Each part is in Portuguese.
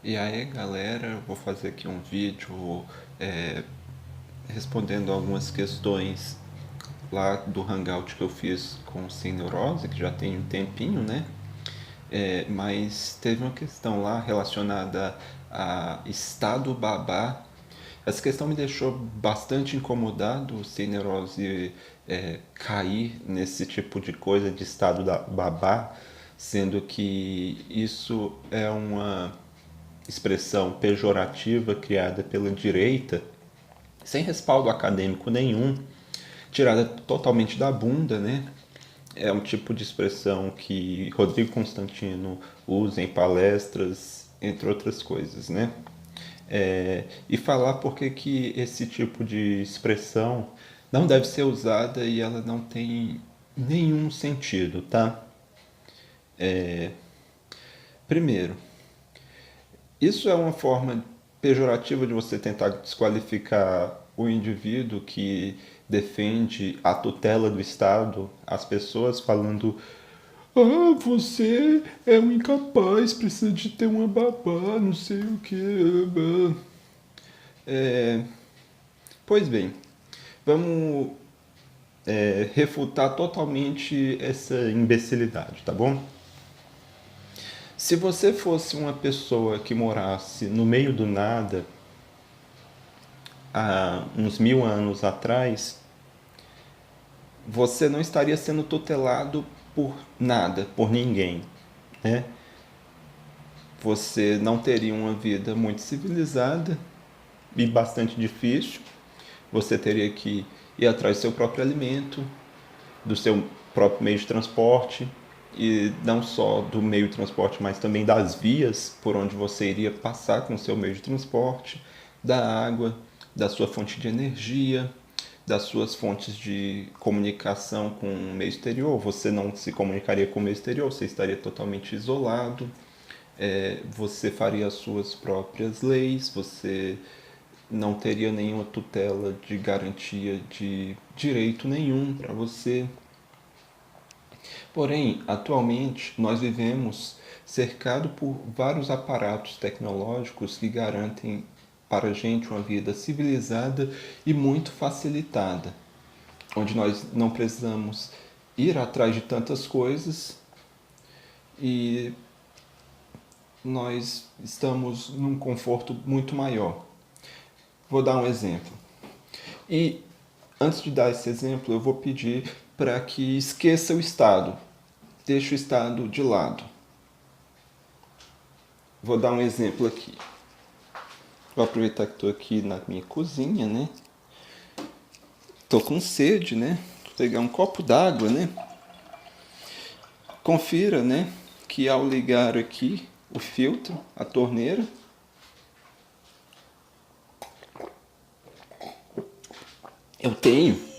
E aí, galera, eu vou fazer aqui um vídeo é, respondendo algumas questões lá do Hangout que eu fiz com o Sem Neurose, que já tem um tempinho, né? Mas teve uma questão lá relacionada a estado babá. Essa questão me deixou bastante incomodado, o Sem Neurose cair nesse tipo de coisa de estado da babá, sendo que isso é uma expressão pejorativa criada pela direita, sem respaldo acadêmico nenhum, tirada totalmente da bunda, né? É um tipo de expressão que Rodrigo Constantino usa em palestras, entre outras coisas, né? E falar porque que esse tipo de expressão não deve ser usada e ela não tem nenhum sentido, tá? Primeiro, isso é uma forma pejorativa de você tentar desqualificar o indivíduo que defende a tutela do Estado, as pessoas falando: ah, você é um incapaz, precisa de ter uma babá, não sei o que. Pois bem, vamos refutar totalmente essa imbecilidade, tá bom? Se você fosse uma pessoa que morasse no meio do nada, há uns 1000 anos atrás, você não estaria sendo tutelado por nada, por ninguém, né? Você não teria uma vida muito civilizada e bastante difícil. Você teria que ir atrás do seu próprio alimento, do seu próprio meio de transporte, e não só do meio de transporte, mas também das vias por onde você iria passar com o seu meio de transporte, da água, da sua fonte de energia, das suas fontes de comunicação com o meio exterior. Você não se comunicaria com o meio exterior, você estaria totalmente isolado. Você faria as suas próprias leis, você não teria nenhuma tutela de garantia de direito nenhum para você. Porém, atualmente, nós vivemos cercado por vários aparatos tecnológicos que garantem para a gente uma vida civilizada e muito facilitada, onde nós não precisamos ir atrás de tantas coisas e nós estamos num conforto muito maior. Vou dar um exemplo. E antes de dar esse exemplo, eu vou pedir para que esqueça o Estado, deixe o Estado de lado. Vou dar um exemplo aqui. Vou aproveitar que estou aqui na minha cozinha, né? Tô com sede, né? Vou pegar um copo d'água, né? Confira, né? Que ao ligar aqui o filtro, a torneira, eu tenho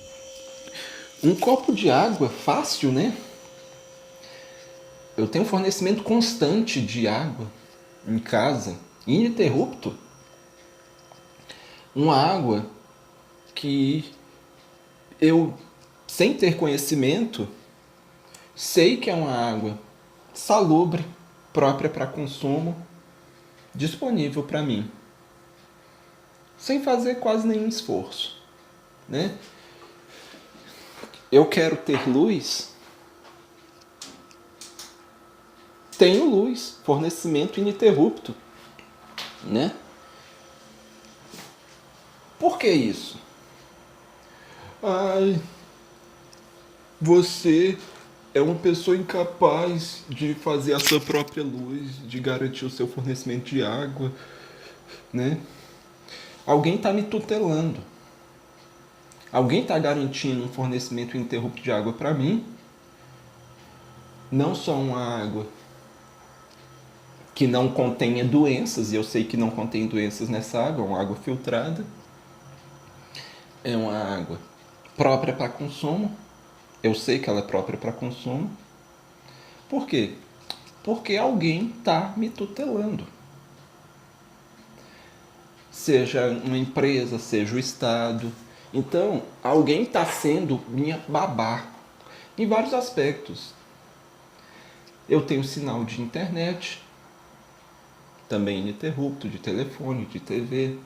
um copo de água fácil, né? Eu tenho um fornecimento constante de água em casa, ininterrupto. Uma água que eu, sem ter conhecimento, sei que é uma água salubre, própria para consumo, disponível para mim, sem fazer quase nenhum esforço, né? Eu quero ter luz, tenho luz, fornecimento ininterrupto, né? Por que isso? Ai, você é uma pessoa incapaz de fazer a sua própria luz, de garantir o seu fornecimento de água, né? Alguém está me tutelando. Alguém está garantindo um fornecimento ininterrupto de água para mim. Não só uma água que não contenha doenças, e eu sei que não contém doenças nessa água, é uma água filtrada. É uma água própria para consumo. Eu sei que ela é própria para consumo. Por quê? Porque alguém está me tutelando. Seja uma empresa, seja o Estado. Então, alguém está sendo minha babá em vários aspectos. Eu tenho sinal de internet, também ininterrupto, de telefone, de TV.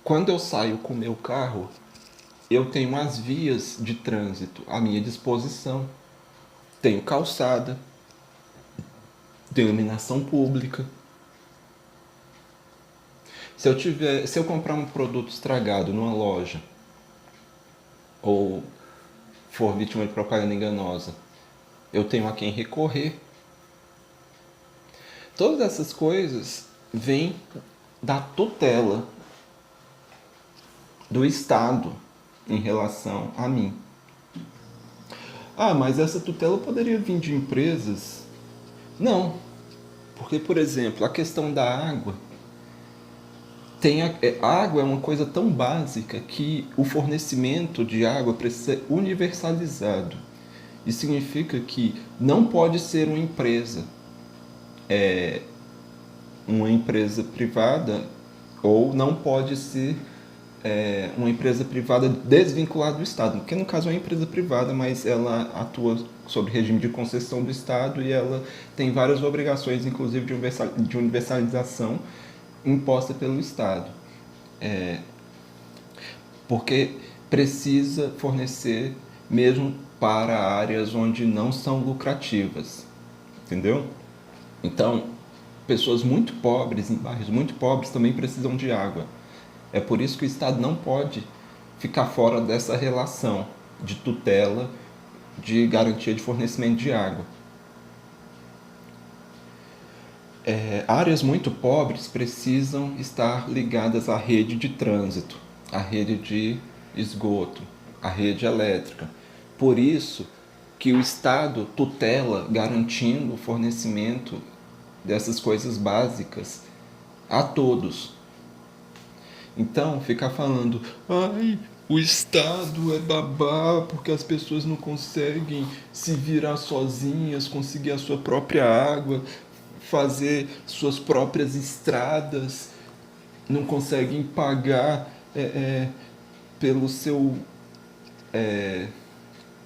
Quando eu saio com o meu carro, eu tenho as vias de trânsito à minha disposição. Tenho calçada, tenho iluminação pública. Se eu comprar um produto estragado numa loja ou for vítima de propaganda enganosa, eu tenho a quem recorrer. Todas essas coisas vêm da tutela do Estado em relação a mim. Ah, mas essa tutela poderia vir de empresas? Não, porque, por exemplo, a questão da água. A água é uma coisa tão básica que o fornecimento de água precisa ser universalizado. Isso significa que não pode ser uma empresa privada, ou não pode ser uma empresa privada desvinculada do Estado, porque no caso é uma empresa privada, mas ela atua sob regime de concessão do Estado e ela tem várias obrigações, inclusive de universalização, imposta pelo Estado. Porque precisa fornecer mesmo para áreas onde não são lucrativas, entendeu? Então, pessoas muito pobres, em bairros muito pobres, também precisam de água. É por isso que o Estado não pode ficar fora dessa relação de tutela, de garantia de fornecimento de água. Áreas muito pobres precisam estar ligadas à rede de trânsito, à rede de esgoto, à rede elétrica. Por isso que o Estado tutela garantindo o fornecimento dessas coisas básicas a todos. Então, ficar falando, ai, o Estado é babá porque as pessoas não conseguem se virar sozinhas, conseguir a sua própria água, fazer suas próprias estradas, não conseguem pagar pelo seu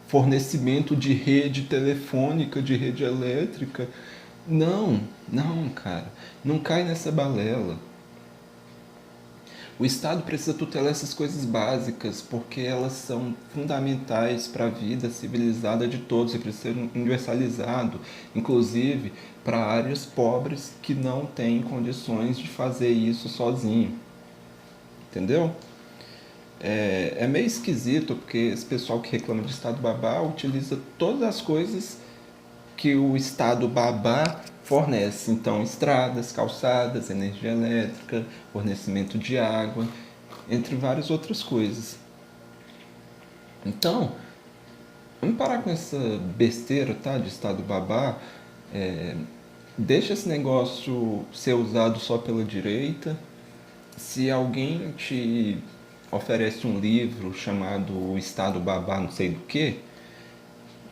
fornecimento de rede telefônica, de rede elétrica. Não, cara, não cai nessa balela. O Estado precisa tutelar essas coisas básicas porque elas são fundamentais para a vida civilizada de todos e precisa ser universalizado, inclusive para áreas pobres que não têm condições de fazer isso sozinho. Entendeu? É meio esquisito porque esse pessoal que reclama de Estado babá utiliza todas as coisas que o Estado babá fornece. Então, estradas, calçadas, energia elétrica, fornecimento de água, entre várias outras coisas. Então, vamos parar com essa besteira, tá, de Estado babá. Deixa esse negócio ser usado só pela direita. Se alguém te oferece um livro chamado O Estado Babá não sei do que,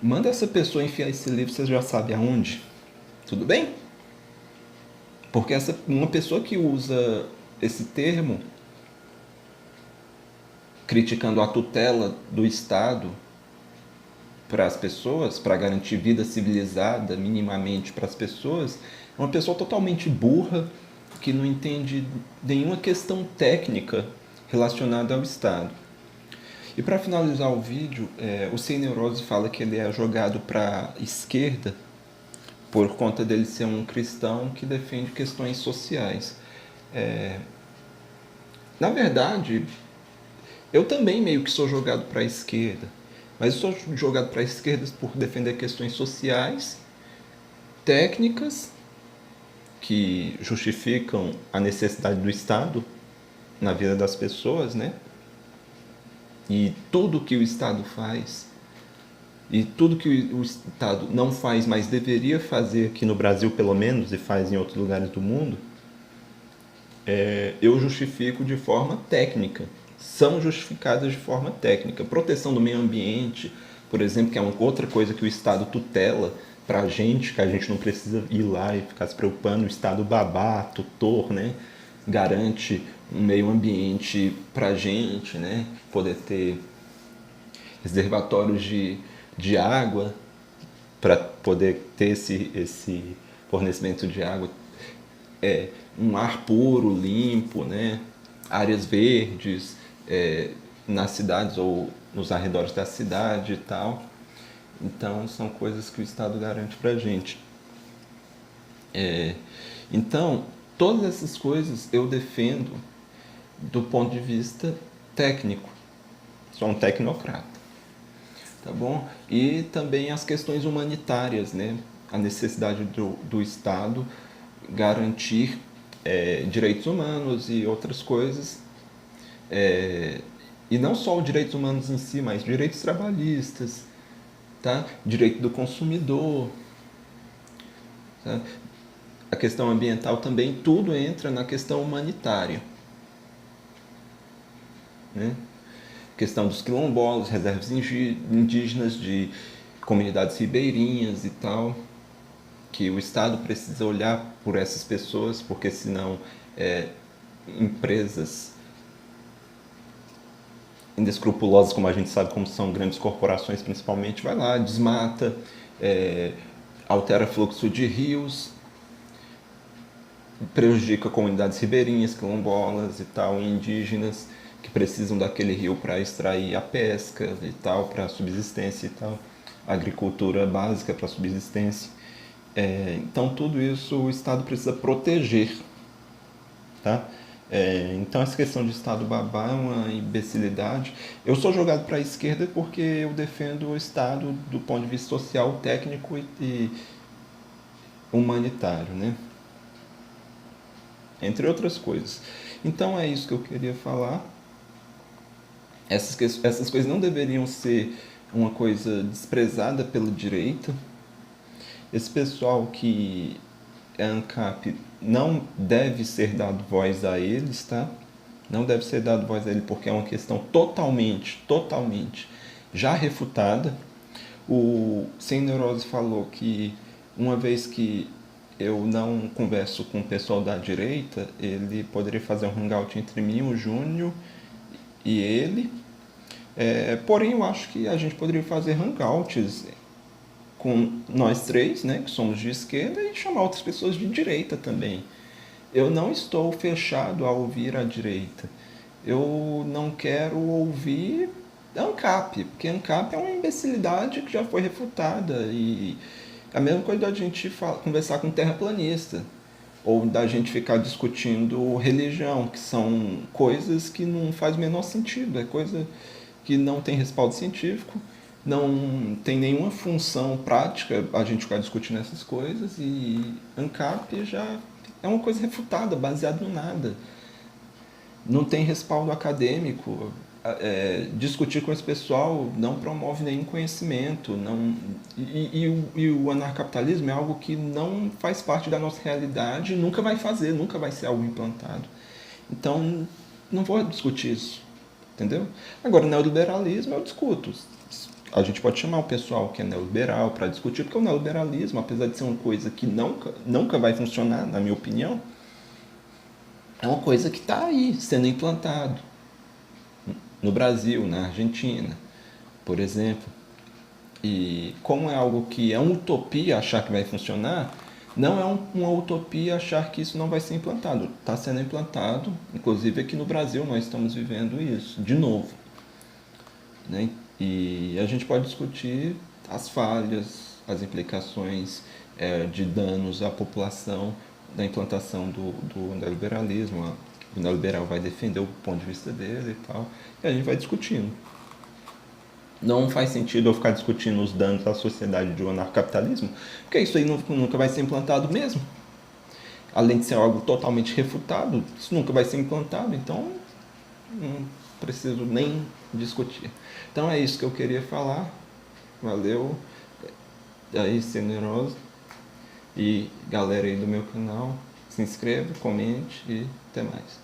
manda essa pessoa enfiar esse livro, você já sabe aonde. Tudo bem? Porque uma pessoa que usa esse termo, criticando a tutela do Estado para as pessoas, para garantir vida civilizada minimamente para as pessoas, é uma pessoa totalmente burra, que não entende nenhuma questão técnica relacionada ao Estado. E para finalizar o vídeo, o Sem Neurose fala que ele é jogado para a esquerda por conta dele ser um cristão que defende questões sociais. Na verdade, eu também meio que sou jogado para a esquerda, mas eu sou jogado para a esquerda por defender questões sociais, técnicas, que justificam a necessidade do Estado na vida das pessoas, né? E tudo que o Estado faz, e tudo que o Estado não faz, mas deveria fazer aqui no Brasil, pelo menos, e faz em outros lugares do mundo, eu justifico de forma técnica. São justificadas de forma técnica. Proteção do meio ambiente, por exemplo, que é uma outra coisa que o Estado tutela pra gente, que a gente não precisa ir lá e ficar se preocupando. O Estado babá, tutor, né? Garante um meio ambiente pra gente, né? Poder ter reservatórios de água para poder ter esse fornecimento de água, um ar puro, limpo, né? Áreas verdes nas cidades ou nos arredores da cidade e tal. Então, são coisas que o Estado garante para a gente. Então, todas essas coisas eu defendo do ponto de vista técnico. Sou um tecnocrata, tá bom? E também as questões humanitárias, né? A necessidade do Estado garantir direitos humanos e outras coisas. E não só os direitos humanos em si, mas direitos trabalhistas, tá? Direito do consumidor, tá? A questão ambiental também, tudo entra na questão humanitária, né? Questão dos quilombolas, reservas indígenas, de comunidades ribeirinhas e tal, que o Estado precisa olhar por essas pessoas, porque senão empresas inescrupulosas, como a gente sabe como são grandes corporações principalmente, vai lá, desmata, altera fluxo de rios, prejudica comunidades ribeirinhas, quilombolas e tal, indígenas, que precisam daquele rio para extrair a pesca e tal, para subsistência e tal, agricultura básica para subsistência. Então tudo isso o Estado precisa proteger, tá? Então essa questão de Estado babá é uma imbecilidade. Eu sou jogado para a esquerda porque eu defendo o Estado do ponto de vista social, técnico e humanitário, né? Entre outras coisas. Então é isso que eu queria falar. Essas coisas não deveriam ser uma coisa desprezada pela direita. Esse pessoal que é ANCAP não deve ser dado voz a eles, tá? Não deve ser dado voz a ele porque é uma questão totalmente já refutada. O Sem Neurose falou que uma vez que eu não converso com o pessoal da direita, ele poderia fazer um hangout entre mim, o Júnior e ele. Porém, eu acho que a gente poderia fazer hangouts com nós três, né, que somos de esquerda, e chamar outras pessoas de direita também. Eu não estou fechado a ouvir a direita. Eu não quero ouvir ANCAP, porque ANCAP é uma imbecilidade que já foi refutada. E a mesma coisa da gente conversar com terraplanista, ou da gente ficar discutindo religião, que são coisas que não faz o menor sentido, é coisa que não tem respaldo científico, não tem nenhuma função prática a gente ficar discutindo essas coisas, e ANCAP já é uma coisa refutada, baseada no nada. Não tem respaldo acadêmico. Discutir com esse pessoal não promove nenhum conhecimento. E o anarcapitalismo é algo que não faz parte da nossa realidade, nunca vai fazer, nunca vai ser algo implantado. Então, não vou discutir isso, entendeu? Agora, neoliberalismo eu discuto. A gente pode chamar o pessoal que é neoliberal para discutir, porque o neoliberalismo, apesar de ser uma coisa que nunca vai funcionar, na minha opinião, é uma coisa que está aí, sendo implantado. No Brasil, na Argentina, por exemplo. E como é algo que é uma utopia achar que vai funcionar, não é uma utopia achar que isso não vai ser implantado. Está sendo implantado, inclusive aqui no Brasil nós estamos vivendo isso, de novo. Né? E a gente pode discutir as falhas, as implicações de danos à população da implantação do neoliberalismo. O neoliberal vai defender o ponto de vista dele e tal, e a gente vai discutindo. Não faz sentido eu ficar discutindo os danos à sociedade do anarcapitalismo, porque isso aí nunca vai ser implantado mesmo. Além de ser algo totalmente refutado, isso nunca vai ser implantado, então não preciso nem discutir. Então é isso que eu queria falar. Valeu. Aí, Generoso. E galera aí do meu canal, se inscreva, comente e até mais.